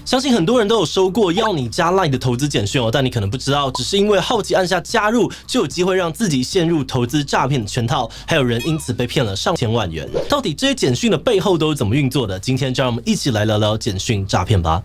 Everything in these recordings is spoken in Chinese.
相信很多人都有收过要你加 LINE 的投资简讯哦，但你可能不知道，只是因为好奇按下加入，就有机会让自己陷入投资诈骗的圈套，还有人因此被骗了上千万元。到底这些简讯的背后都是怎么运作的？今天就让我们一起来聊聊简讯诈骗吧。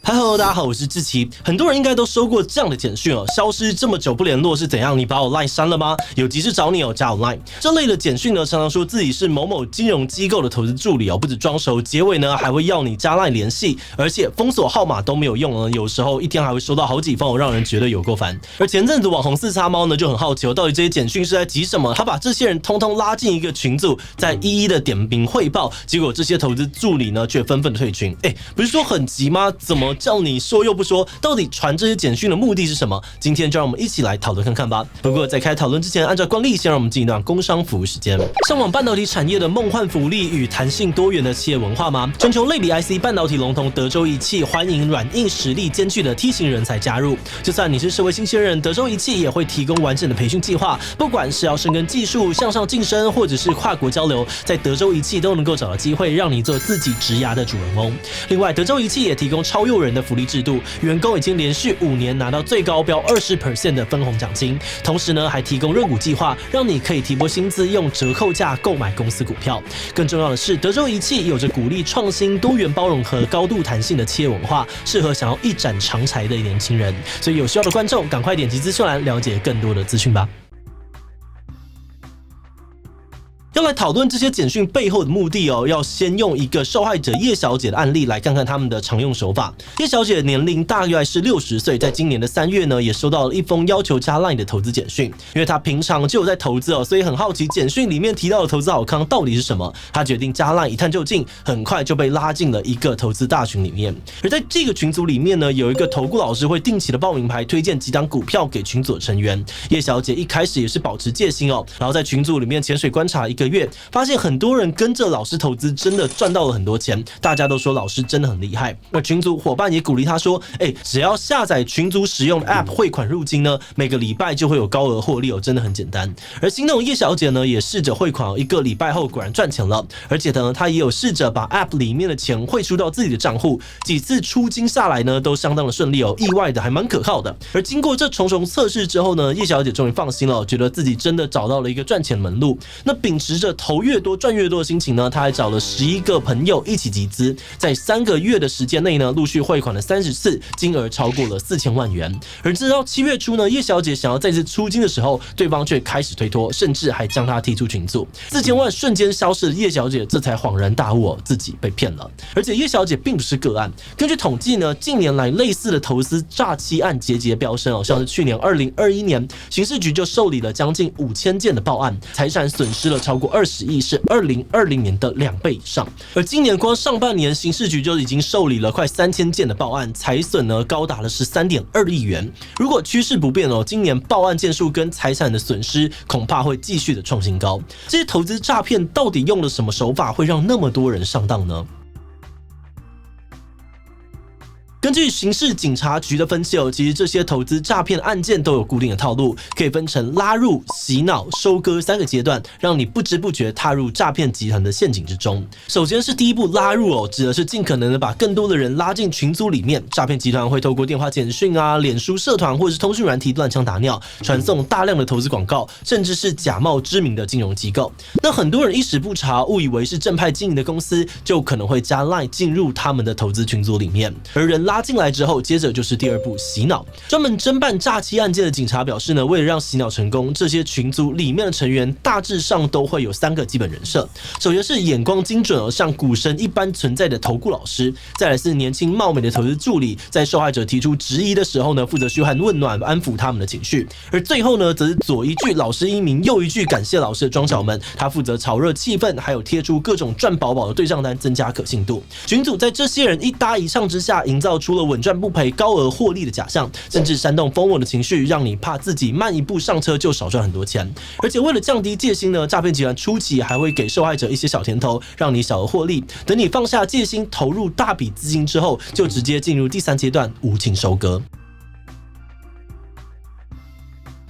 Hello， 大家好，我是志祺。很多人应该都收过这样的简讯哦，消失这么久不联络是怎样？你把我 LINE 删了吗？有急事找你哦，加我 LINE。这类的简讯呢，常常说自己是某某金融机构的投资助理哦，不止装熟，结尾呢还会要你加 LINE 联系，而且封锁号码都没有用呢，有时候一天还会收到好几封，让人觉得有够烦。而前阵子网红四叉猫呢就很好奇哦，到底这些简讯是在急什么？他把这些人通通拉进一个群组，再一一的点名汇报，结果这些投资助理呢却纷纷的退群。不是说很急吗？怎么叫你说又不说？到底传这些简讯的目的是什么？今天就让我们一起来讨论看看吧。不过在开讨论之前，按照惯例，先让我们进一段工商服务时间。向往半导体产业的梦幻福利与弹性多元的企业文化吗？全球类比 IC 半导体龙头德州仪器欢迎软硬实力兼具的 T 型人才加入。就算你是社会新鲜人，德州仪器也会提供完整的培训计划，不管是要深耕技术、向上晋升，或者是跨国交流，在德州仪器都能够找到机会，让你做自己职涯的主人翁。另外，德州仪器也提供超诱人的福利制度，员工已经连续5年拿到最高标 20% 的分红奖金，同时呢还提供热股计划，让你可以提拨薪资用折扣价购买公司股票。更重要的是，德州仪器有着鼓励创新、多元包容和高度弹性的企业文化，适合想要一展长才的年轻人。所以有需要的观众赶快点击资讯栏了解更多的资讯吧。要来讨论这些简讯背后的目的哦，要先用一个受害者叶小姐的案例来看看他们的常用手法。叶小姐的年龄大约是60岁，在今年的3月呢，也收到了一封要求加 LINE 的投资简讯。因为她平常就有在投资哦，所以很好奇简讯里面提到的投资好康到底是什么。她决定加 LINE 一探究竟，很快就被拉进了一个投资大群里面。而在这个群组里面呢，有一个投顾老师会定期的报名牌推荐几档股票给群组的成员。叶小姐一开始也是保持戒心哦，然后在群组里面潜水观察1个月，发现很多人跟着老师投资，真的赚到了很多钱。大家都说老师真的很厉害。那群组伙伴也鼓励他说：“只要下载群组使用的 App 汇款入金呢，每个礼拜就会有高额获利哦，真的很简单。”而心动叶小姐呢，也试着汇款1个礼拜后，果然赚钱了。而且呢，她也有试着把 App 里面的钱汇出到自己的账户，几次出金下来呢，都相当的顺利哦，意外的还蛮可靠的。而经过这重重测试之后呢，叶小姐终于放心了，觉得自己真的找到了一个赚钱门路。那秉持着投越多赚越多的心情呢，他还找了11个朋友一起集资，在3个月的时间内呢，陆续汇款了30次，金额超过了4000万元。而直到7月初呢，叶小姐想要再次出金的时候，对方却开始推脱，甚至还将她踢出群组。4000万瞬间消失的叶小姐，这才恍然大悟自己被骗了。而且叶小姐并不是个案，根据统计呢，近年来类似的投资诈欺案节节飙升哦，像是去年2021年，刑事局就受理了将近5000件的报案，财产损失了超过20亿，是2020年的2倍以上。而今年光上半年，刑事局就已经受理了快3000件的报案，财损呢高达了13.2亿元。如果趋势不变哦，今年报案件数跟财产的损失恐怕会继续的创新高。这些投资诈骗到底用了什么手法，会让那么多人上当呢？根据刑事警察局的分析哦，其实这些投资诈骗案件都有固定的套路，可以分成拉入、洗脑、收割3个阶段，让你不知不觉踏入诈骗集团的陷阱之中。首先是第一步拉入哦，指的是尽可能的把更多的人拉进群组里面。诈骗集团会透过电话简讯啊、脸书社团或者是通讯软体乱枪打鸟，传送大量的投资广告，甚至是假冒知名的金融机构。那很多人一时不察，误以为是正派经营的公司，就可能会加 LINE 进入他们的投资群组里面。而人拉进来之后，接着就是第2步洗脑。专门侦办诈欺案件的警察表示呢，为了让洗脑成功，这些群组里面的成员大致上都会有3个基本人设。首先是眼光精准像股神一般存在的投顾老师，再来是年轻貌美的投资助理，在受害者提出质疑的时候呢，负责嘘寒问暖，安抚他们的情绪。而最后呢，则是左一句老师英明，右一句感谢老师的庄脚们，他负责炒热气氛，还有贴出各种赚饱饱的对账单，增加可信度。群组在这些人一搭一唱之下，营造出了稳赚不赔、高额获利的假象，甚至煽动疯魔的情绪，让你怕自己慢一步上车就少赚很多钱。而且为了降低戒心呢，诈骗集团初期还会给受害者一些小甜头，让你小额获利。等你放下戒心，投入大笔资金之后，就直接进入第3阶段无情收割。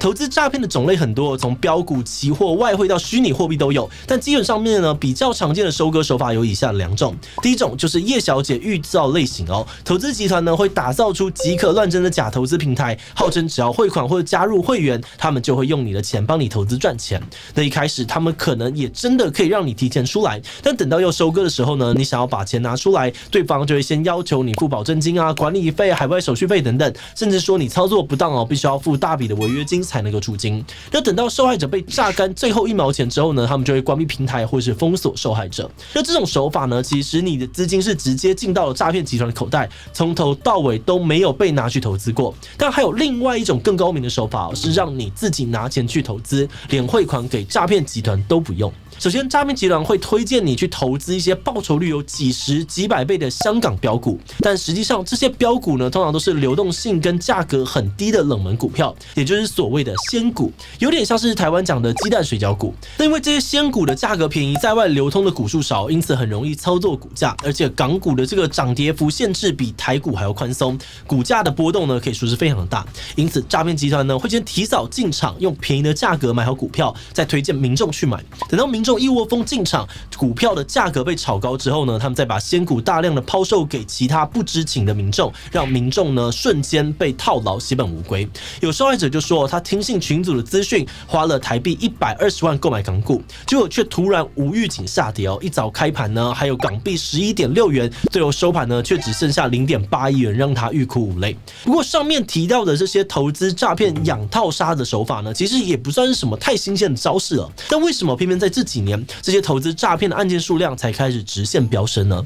投资诈骗的种类很多，从标股、期货、外汇到虚拟货币都有，但基本上面呢，比较常见的收割手法有以下2种。第一种就是叶小姐预造类型哦，投资集团呢会打造出即可乱真的假投资平台，号称只要汇款或者加入会员，他们就会用你的钱帮你投资赚钱。那一开始他们可能也真的可以让你提前出来，但等到要收割的时候呢，你想要把钱拿出来，对方就会先要求你付保证金啊、管理费、海外手续费等等，甚至说你操作不当哦，必须要付大笔的违约金才能够出金。那等到受害者被榨干最后1毛钱之后呢，他们就会关闭平台或是封锁受害者。那这种手法呢，其实你的资金是直接进到了诈骗集团的口袋，从头到尾都没有被拿去投资过。但还有另外一种更高明的手法，是让你自己拿钱去投资，连汇款给诈骗集团都不用。首先，诈骗集团会推荐你去投资一些报酬率有几十、几百倍的香港标股，但实际上这些标股呢，通常都是流动性跟价格很低的冷门股票，也就是所谓的仙股，有点像是台湾讲的鸡蛋水饺股。那因为这些仙股的价格便宜，在外流通的股数少，因此很容易操作股价，而且港股的这个涨跌幅限制比台股还要宽松，股价的波动呢可以说是非常的大。因此，诈骗集团呢会先提早进场，用便宜的价格买好股票，再推荐民众去买。等到民众一窝蜂进场，股票的价格被炒高之后呢，他们再把仙股大量的抛售给其他不知情的民众，让民众呢瞬间被套牢，血本无归。有受害者就说，他听信群组的资讯，花了台币120万购买港股，结果却突然无预警下跌哦。一早开盘呢，还有港币11.6元，最后收盘呢却只剩下0.8亿元，让他欲哭无泪。不过上面提到的这些投资诈骗养套杀的手法呢，其实也不算是什么太新鲜的招式了。但为什么偏偏在这几年，这些投资诈骗的案件数量才开始直线飙升呢？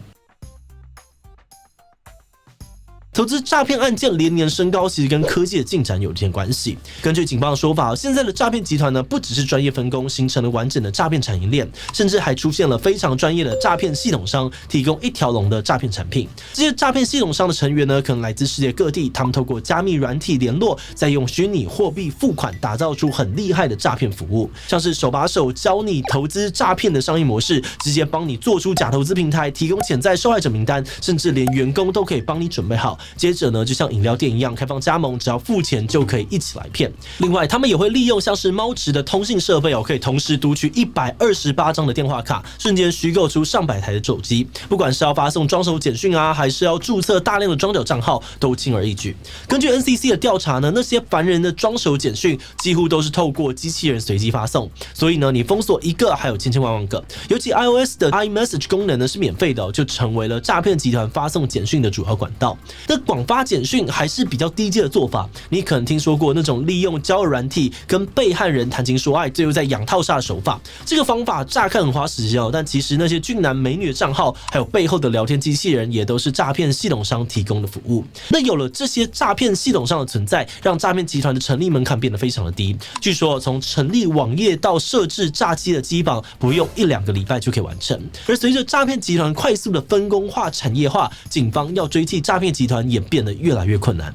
投资诈骗案件连年升高，其实跟科技的进展有一点关系。根据警方的说法，现在的诈骗集团呢，不只是专业分工，形成了完整的诈骗产业链，甚至还出现了非常专业的诈骗系统商，提供一条龙的诈骗产品。这些诈骗系统商的成员呢，可能来自世界各地，他们透过加密软体联络，再用虚拟货币付款，打造出很厉害的诈骗服务，像是手把手教你投资诈骗的商业模式，直接帮你做出假投资平台，提供潜在受害者名单，甚至连员工都可以帮你准备好。接着呢，就像饮料店一样开放加盟，只要付钱就可以一起来骗。另外，他们也会利用像是猫池的通信设备可以同时读取128张的电话卡，瞬间虚构出上百台的手机。不管是要发送装手简讯啊，还是要注册大量的装脚账号，都轻而易举。根据 NCC 的调查呢，那些烦人的装手简讯几乎都是透过机器人随机发送，所以呢，你封锁一个还有千千万万个。尤其 iOS 的 iMessage 功能呢是免费的，就成为了诈骗集团发送简讯的主要管道。那广发简讯还是比较低阶的做法，你可能听说过那种利用交友软体跟被害人谈情说爱，最后在养套杀的手法。这个方法乍看很花时间但其实那些俊男美女的账号，还有背后的聊天机器人，也都是诈骗系统商提供的服务。那有了这些诈骗系统商的存在，让诈骗集团的成立门槛变得非常的低。据说从成立网页到设置诈欺的机房，不用1-2个礼拜就可以完成。而随着诈骗集团快速的分工化、产业化，警方要追缉诈骗集团也变得越来越困难。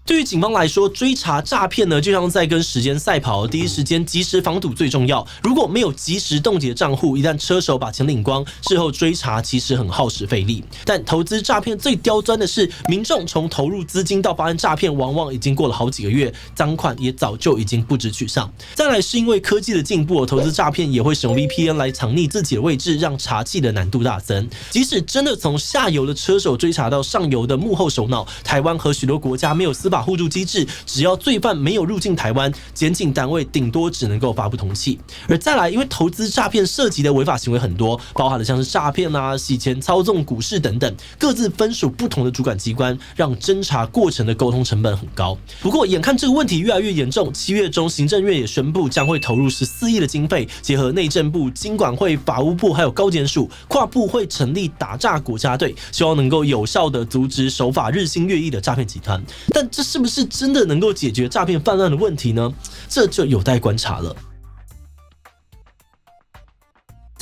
对于警方来说，追查诈骗呢，就像在跟时间赛跑，第一时间及时防堵最重要。如果没有及时冻结账户，一旦车手把钱领光，事后追查其实很耗时费力。但投资诈骗最刁钻的是，民众从投入资金到发生诈骗，往往已经过了好几个月，赃款也早就已经不知去向。再来是因为科技的进步，投资诈骗也会使用 VPN 来藏匿自己的位置，让查缉的难度大增。即使真的从下游的车手追查到上游的幕后首脑，台湾和许多国家没有司法互助机制，只要罪犯没有入境台湾，检警单位顶多只能够发布通缉。而再来，因为投资诈骗涉及的违法行为很多，包含了像是诈骗啊、洗钱、操纵股市等等，各自分属不同的主管机关，让侦查过程的沟通成本很高。不过，眼看这个问题越来越严重，7月中行政院也宣布将会投入14亿的经费，结合内政部、金管会、法务部还有高检署跨部会成立打诈国家队，希望能够有效的阻止手法日新月异的诈骗集团。但这是不是真的能够解决诈骗泛滥的问题呢？这就有待观察了。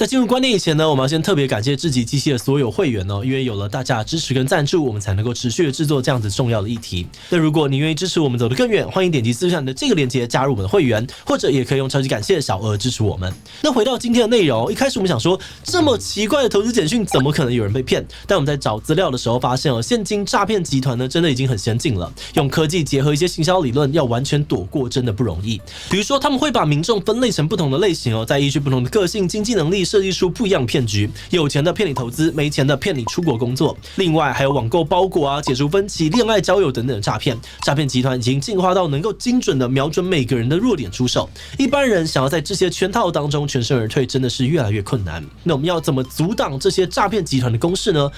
在进入观点以前呢，我们要先特别感谢志祺七七的所有会员哦，因为有了大家的支持跟赞助，我们才能够持续的制作这样子重要的议题。那如果你愿意支持我们走得更远，欢迎点击资讯上的这个链接加入我们的会员，或者也可以用超级感谢小额支持我们。那回到今天的内容，一开始我们想说，这么奇怪的投资简讯，怎么可能有人被骗？但我们在找资料的时候发现哦，现今诈骗集团呢，真的已经很先进了，用科技结合一些行销理论，要完全躲过真的不容易。比如说，他们会把民众分类成不同的类型哦，再依据不同的个性、经济能力，设计出不一样的骗局。有钱的骗你投资，没钱的骗你出国工作。另外还有网购包裹啊、解除分歧、恋爱交友等等的诈骗。诈骗集团已经进化到能够精准的瞄准每个人的弱点出手。一般人想要在这些圈套当中全身而退，真的是越来越困难。那我们要怎么阻挡这些诈骗集团的攻势呢？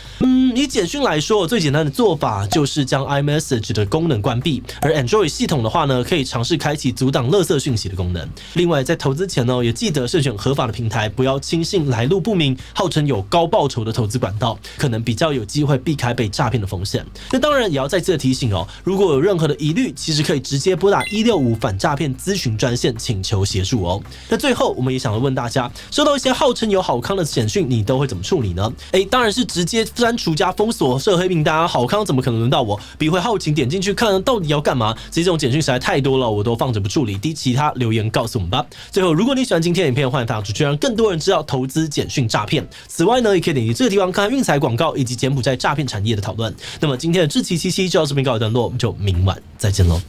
以简讯来说，最简单的做法就是将 iMessage 的功能关闭，而 Android 系统的话呢，可以尝试开启阻挡垃圾讯息的功能。另外，在投资前呢，也记得慎选合法的平台，不要轻信来路不明、号称有高报酬的投资管道，可能比较有机会避开被诈骗的风险。那当然也要再次的提醒哦，如果有任何的疑虑，其实可以直接拨打165反诈骗咨询专线请求协助哦。那最后，我们也想要问大家，收到一些号称有好康的简讯，你都会怎么处理呢？当然是直接删除加封锁设黑名单啊，好康怎么可能轮到我？笔会好奇点进去看到底要干嘛？这种简讯实在太多了，我都放着不处理。其他留言告诉我们吧。最后，如果你喜欢今天的影片，欢迎分享出去，让更多人知道投资简讯诈骗。此外呢，也可以点击这个地方看看运财广告以及柬埔寨诈骗产业的讨论。那么今天的志祺七七就到这边告一段落，我们就明晚再见喽。